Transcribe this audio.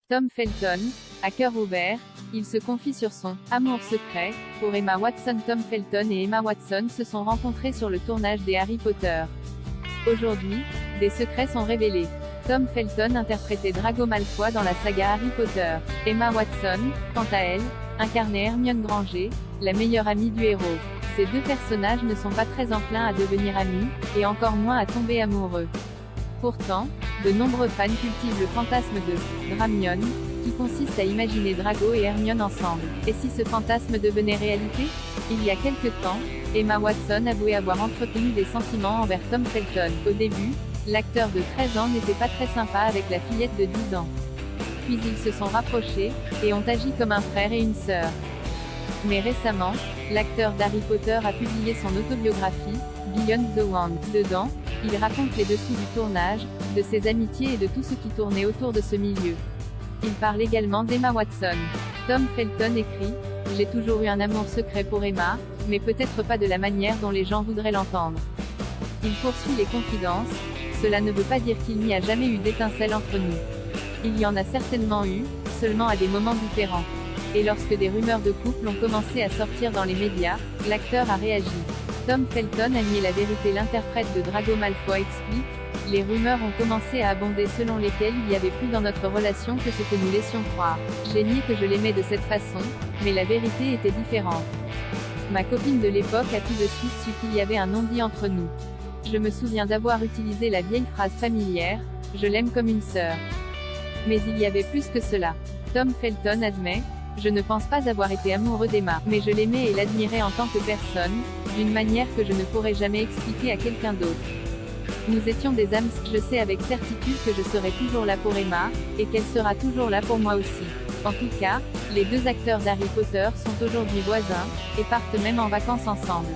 Tom Felton, à cœur ouvert, il se confie sur son « amour secret » pour Emma Watson. Tom Felton et Emma Watson se sont rencontrés sur le tournage des Harry Potter. Aujourd'hui, des secrets sont révélés. Tom Felton interprétait Drago Malfoy dans la saga Harry Potter. Emma Watson, quant à elle, incarnait Hermione Granger, la meilleure amie du héros. Ces deux personnages ne sont pas très enclins à devenir amis, et encore moins à tomber amoureux. Pourtant, de nombreux fans cultivent le fantasme de Dramione, qui consiste à imaginer Drago et Hermione ensemble. Et si ce fantasme devenait réalité? Il y a quelque temps, Emma Watson avouait avoir entretenu des sentiments envers Tom Felton. Au début, l'acteur de 13 ans n'était pas très sympa avec la fillette de 10 ans. Puis ils se sont rapprochés, et ont agi comme un frère et une sœur. Mais récemment, l'acteur d'Harry Potter a publié son autobiographie, Beyond the Wand. Dedans, il raconte les dessous du tournage, de ses amitiés et de tout ce qui tournait autour de ce milieu. Il parle également d'Emma Watson. Tom Felton écrit « J'ai toujours eu un amour secret pour Emma, mais peut-être pas de la manière dont les gens voudraient l'entendre. » Il poursuit les confidences « Cela ne veut pas dire qu'il n'y a jamais eu d'étincelle entre nous. Il y en a certainement eu, seulement à des moments différents. » Et lorsque des rumeurs de couple ont commencé à sortir dans les médias, l'acteur a réagi. Tom Felton a nié la vérité. L'interprète de Drago Malfoy explique « Les rumeurs ont commencé à abonder selon lesquelles il y avait plus dans notre relation que ce que nous laissions croire. J'ai nié que je l'aimais de cette façon, mais la vérité était différente. Ma copine de l'époque a tout de suite su qu'il y avait un non-dit entre nous. Je me souviens d'avoir utilisé la vieille phrase familière « Je l'aime comme une sœur. » Mais il y avait plus que cela. Tom Felton admet « Je ne pense pas avoir été amoureux d'Emma, mais je l'aimais et l'admirais en tant que personne, d'une manière que je ne pourrais jamais expliquer à quelqu'un d'autre. Nous étions des âmes, je sais avec certitude que je serai toujours là pour Emma, et qu'elle sera toujours là pour moi aussi. » En tout cas, les deux acteurs d'Harry Potter sont aujourd'hui voisins, et partent même en vacances ensemble.